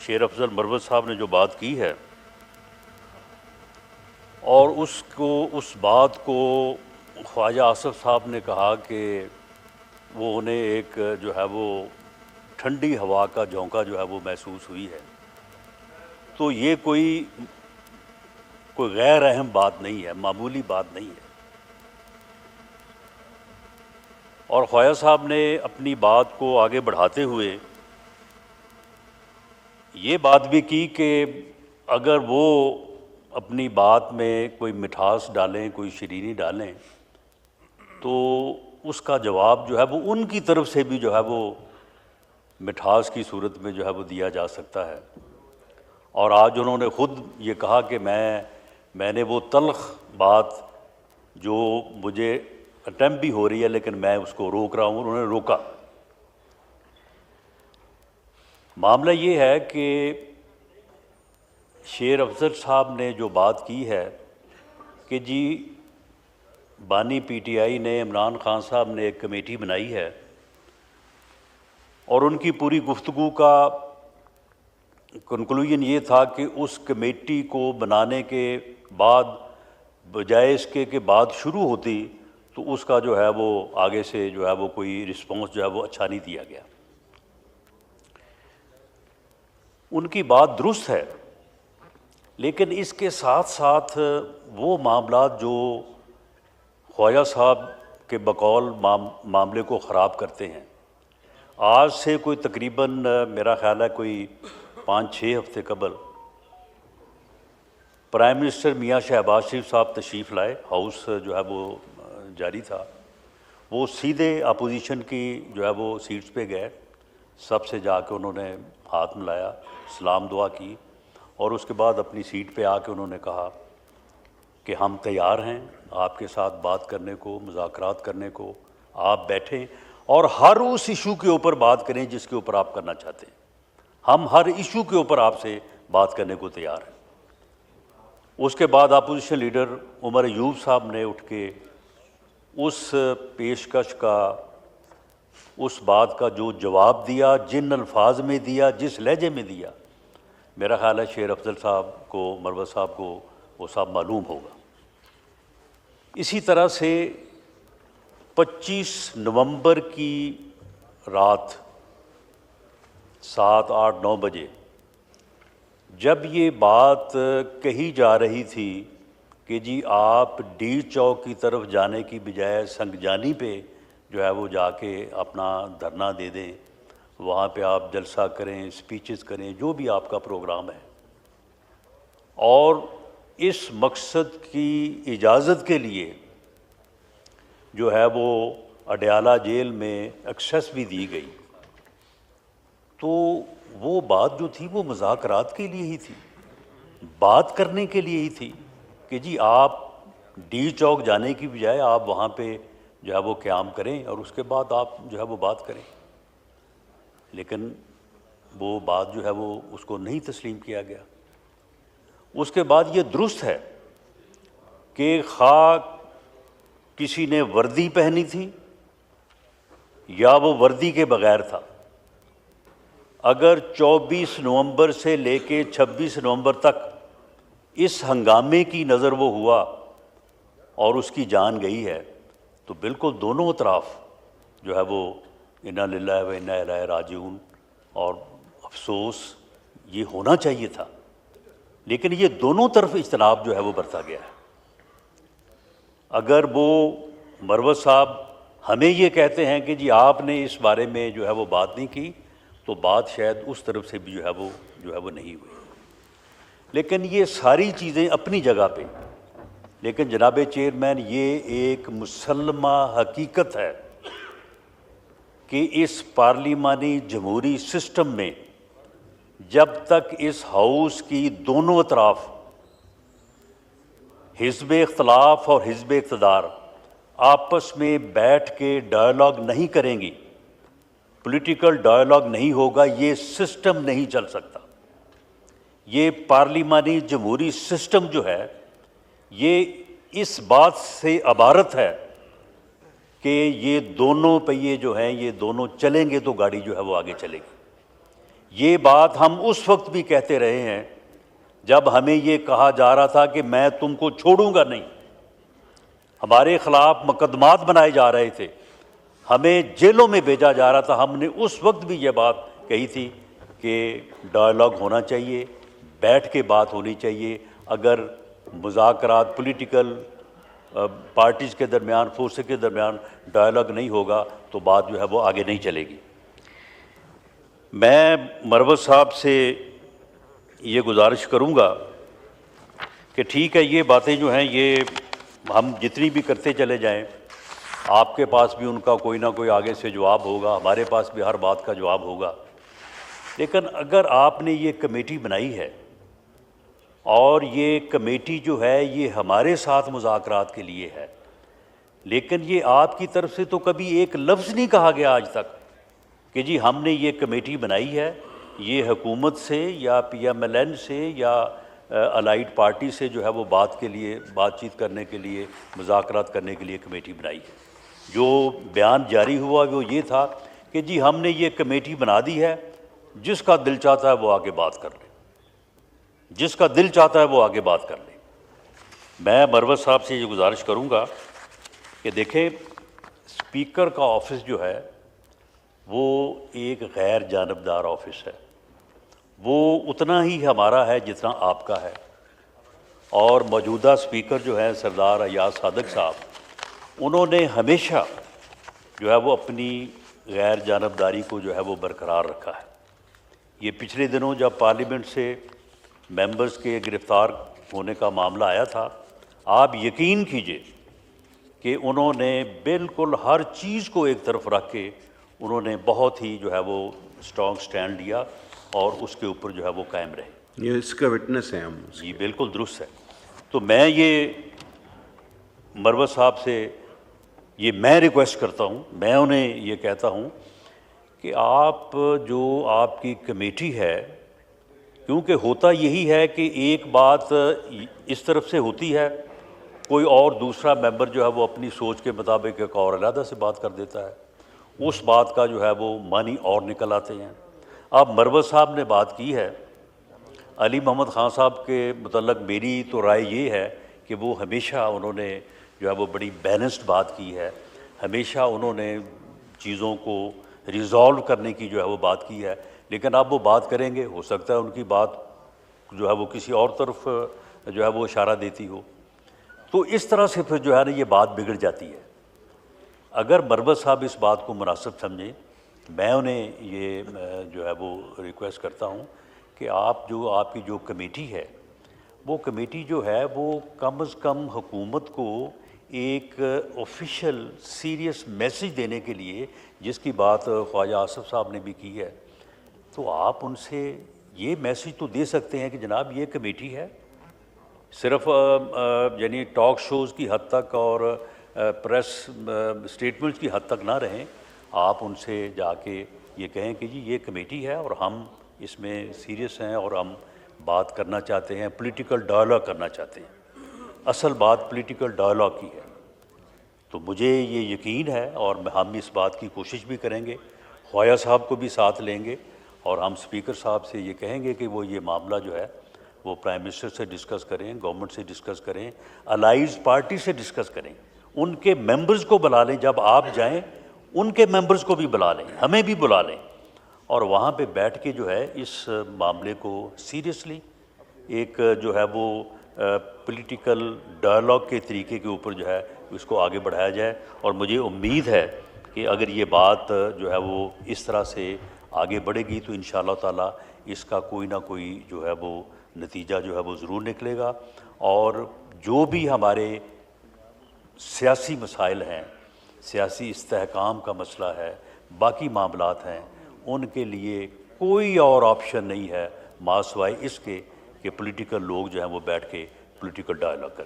शेर अफजल मरवत साहब ने जो बात की है और उस बात को ख्वाजा आसिफ साहब ने कहा कि वो उन्हें एक जो है वो ठंडी हवा का झोंका जो है वो महसूस हुई है, तो ये कोई गैर अहम बात नहीं है, मामूली बात नहीं है। और ख्वाजा साहब ने अपनी बात को आगे बढ़ाते हुए ये बात भी की कि अगर वो अपनी बात में कोई मिठास डालें, कोई शीरीनी डालें, तो उसका जवाब जो है वो उनकी तरफ से भी जो है वो मिठास की सूरत में जो है वो दिया जा सकता है। और आज उन्होंने ख़ुद ये कहा कि मैंने वो तल्ख़ बात जो मुझे अटैम्प्ट भी हो रही है लेकिन मैं उसको रोक रहा हूँ, उन्होंने रोका। मामला ये है कि शेर अफजल साहब ने जो बात की है कि जी बानी पीटीआई ने, इमरान खान साहब ने एक कमेटी बनाई है और उनकी पूरी गुफ्तगू का कंक्लूजन ये था कि उस कमेटी को बनाने के बाद बजाय इसके के बाद शुरू होती तो उसका जो है वो आगे से जो है वो कोई रिस्पॉन्स जो है वो अच्छा नहीं दिया गया। उनकी बात दुरुस्त है, लेकिन इसके साथ साथ वो मामला जो ख्वाजा साहब के बकौल मामले को ख़राब करते हैं, आज से कोई तकरीबन मेरा ख़्याल है कोई 5-6 हफ्ते कबल प्राइम मिनिस्टर मियां शहबाज शरीफ साहब तशरीफ़ लाए, हाउस जो है वो जारी था, वो सीधे अपोजिशन की जो है वो सीट्स पे गए, सबसे जाके उन्होंने हाथ मिलाया, सलाम दुआ की और उसके बाद अपनी सीट पे आके उन्होंने कहा कि हम तैयार हैं आपके साथ बात करने को, मुज़ाकरात करने को, आप बैठें और हर उस इशू के ऊपर बात करें जिसके ऊपर आप करना चाहते हैं। हम हर इशू के ऊपर आपसे बात करने को तैयार हैं। उसके बाद अपोजिशन लीडर उमर अयूब साहब ने उठ के उस पेशकश का, उस बात का जो जवाब दिया, जिन अल्फाज में दिया, जिस लहजे में दिया, मेरा ख़्याल है शेर अफजल साहब को, मरवत साहब को वो सब मालूम होगा। इसी तरह से 25 नवंबर की रात 7, 8, 9 बजे जब ये बात कही जा रही थी कि जी आप डी चौक की तरफ जाने की बजाय संगजानी पे जो है वो जाके अपना धरना दे दें, वहाँ पे आप जलसा करें, स्पीचेस करें, जो भी आपका प्रोग्राम है, और इस मकसद की इजाज़त के लिए जो है वो अडयाला जेल में एक्सेस भी दी गई, तो वो बात जो थी वो मुज़ाकरात के लिए ही थी, बात करने के लिए ही थी कि जी आप डी चौक जाने की बजाय आप वहाँ पे जो है वो क़याम करें और उसके बाद आप जो है वो बात करें। लेकिन वो बात जो है वो उसको नहीं तस्लीम किया गया। उसके बाद ये दुरुस्त है कि खा किसी ने वर्दी पहनी थी या वो वर्दी के बग़ैर था, अगर 24 नवंबर से लेके 26 नवंबर तक इस हंगामे की नज़र वो हुआ और उसकी जान गई है, तो बिल्कुल दोनों अतराफ़ जो है वो इन्ना लिल्लाहि व इन्ना इलैहि राजिऊन, और अफसोस ये होना चाहिए था, लेकिन ये दोनों तरफ इज्तनाब जो है वो बरता गया है। अगर वो मरवत साहब हमें ये कहते हैं कि जी आपने इस बारे में जो है वो बात नहीं की, तो बात शायद उस तरफ से भी जो है वो नहीं हुई। लेकिन ये सारी चीज़ें अपनी जगह पे, लेकिन जनाब चेयरमैन ये एक मुसल्लमा हकीकत है कि इस पार्लिमानी जमहूरी सिस्टम में जब तक इस हाउस की दोनों अतराफ़ हिज़्ब इख्तलाफ और हिज़्ब इक़्तिदार आपस में बैठ के डायलॉग नहीं करेंगी, पॉलिटिकल डायलॉग नहीं होगा, ये सिस्टम नहीं चल सकता। ये पार्लिमानी जमहूरी सिस्टम जो है ये इस बात से अबारत है कि ये दोनों पहिए जो हैं ये दोनों चलेंगे तो गाड़ी जो है वो आगे चलेगी। ये बात हम उस वक्त भी कहते रहे हैं जब हमें ये कहा जा रहा था कि मैं तुमको छोड़ूंगा नहीं, हमारे खिलाफ मुकदमात बनाए जा रहे थे, हमें जेलों में भेजा जा रहा था। हमने उस वक्त भी ये बात कही थी कि डायलॉग होना चाहिए, बैठ के बात होनी चाहिए। अगर मुज़ाकरात पॉलिटिकल पार्टीज़ के दरमियान, फोर्सेस के दरमियान डायलॉग नहीं होगा तो बात जो है वो आगे नहीं चलेगी। मैं मरवत साहब से ये गुजारिश करूँगा कि ठीक है, ये बातें जो हैं ये हम जितनी भी करते चले जाएं, आपके पास भी उनका कोई ना कोई आगे से जवाब होगा, हमारे पास भी हर बात का जवाब होगा। लेकिन अगर आपने ये कमेटी बनाई है और ये कमेटी जो है ये हमारे साथ मुज़ाकरात के लिए है, लेकिन ये आपकी तरफ से तो कभी एक लफ्ज़ नहीं कहा गया आज तक कि जी हमने ये कमेटी बनाई है, ये हुकूमत से या PMLN से या अलाइड पार्टी से जो है वो बातचीत करने के लिए, मुज़ाकरात करने के लिए कमेटी बनाई है। जो बयान जारी हुआ वो ये था कि जी हमने ये कमेटी बना दी है, जिसका दिल चाहता है वो आगे बात कर ले, जिसका दिल चाहता है वो आगे बात कर ले। मैं मरवत साहब से ये गुजारिश करूँगा कि देखें, स्पीकर का ऑफिस जो है वो एक गैर जानबदार ऑफिस है, वो उतना ही हमारा है जितना आपका है। और मौजूदा स्पीकर जो है सरदार अयाज सादिक साहब, उन्होंने हमेशा जो है वो अपनी गैर जानबदारी को जो है वो बरकरार रखा है। ये पिछले दिनों जब पार्लियामेंट से मेंबर्स के गिरफ़्तार होने का मामला आया था, आप यकीन कीजिए कि उन्होंने बिल्कुल हर चीज़ को एक तरफ रख के उन्होंने बहुत ही जो है वो स्ट्रॉन्ग स्टैंड लिया और उसके ऊपर जो है वो कायम रहे। ये इसका विटनेस हैं हम। जी बिल्कुल दुरुस्त है। तो मैं ये मरवत साहब से ये मैं रिक्वेस्ट करता हूँ, मैं उन्हें ये कहता हूँ कि आप जो आपकी कमेटी है, क्योंकि होता यही है कि एक बात इस तरफ से होती है, कोई और दूसरा मेंबर जो है वो अपनी सोच के मुताबिक एक और अलहदा से बात कर देता है, उस बात का जो है वो मानी और निकल आते हैं। अब मरवत साहब ने बात की है, अली मोहम्मद ख़ान साहब के मुतल्लक मेरी तो राय ये है कि वो हमेशा उन्होंने जो है वो बड़ी बैलेंस्ड बात की है, हमेशा उन्होंने चीज़ों को रिज़ॉल्व करने की जो है वो बात की है। लेकिन अब वो बात करेंगे, हो सकता है उनकी बात जो है वो किसी और तरफ जो है वो इशारा देती हो, तो इस तरह से फिर जो है ना ये बात बिगड़ जाती है। अगर मरवत साहब इस बात को मुनासिब समझें, मैं उन्हें ये जो है वो रिक्वेस्ट करता हूँ कि आप जो आपकी जो कमेटी है, वो कमेटी जो है वो कम से कम हुकूमत को एक ऑफिशियल सीरियस मैसेज देने के लिए, जिसकी बात ख्वाजा आसिफ साहब ने भी की है, तो आप उनसे ये मैसेज तो दे सकते हैं कि जनाब ये कमेटी है, सिर्फ यानी टॉक शोज़ की हद तक और प्रेस स्टेटमेंट्स की हद तक ना रहें। आप उनसे जाके ये कहें कि जी ये कमेटी है और हम इसमें सीरियस हैं और हम बात करना चाहते हैं, पॉलिटिकल डायलॉग करना चाहते हैं। असल बात पॉलिटिकल डायलॉग की है। तो मुझे ये यकीन है और हम इस बात की कोशिश भी करेंगे, ख्वाजा साहब को भी साथ लेंगे और हम स्पीकर साहब से ये कहेंगे कि वो ये मामला जो है वो प्राइम मिनिस्टर से डिस्कस करें, गवर्नमेंट से डिस्कस करें, अलाइज पार्टी से डिस्कस करें, उनके मेंबर्स को बुला लें। जब आप जाएं उनके मेंबर्स को भी बुला लें, हमें भी बुला लें और वहाँ पे बैठ के जो है इस मामले को सीरियसली एक जो है वो पॉलिटिकल डायलॉग के तरीके के ऊपर जो है इसको आगे बढ़ाया जाए। और मुझे उम्मीद है कि अगर ये बात जो है वो इस तरह से आगे बढ़ेगी तो इंशाअल्लाह ताला इसका कोई ना कोई जो है वो नतीजा जो है वो ज़रूर निकलेगा। और जो भी हमारे सियासी मसाइल हैं, सियासी इस्तेहकाम का मसला है, बाकी मामलात हैं, उनके लिए कोई और ऑप्शन नहीं है मासिवाय इसके कि पॉलिटिकल लोग जो हैं वो बैठ के पॉलिटिकल डायलॉग करें।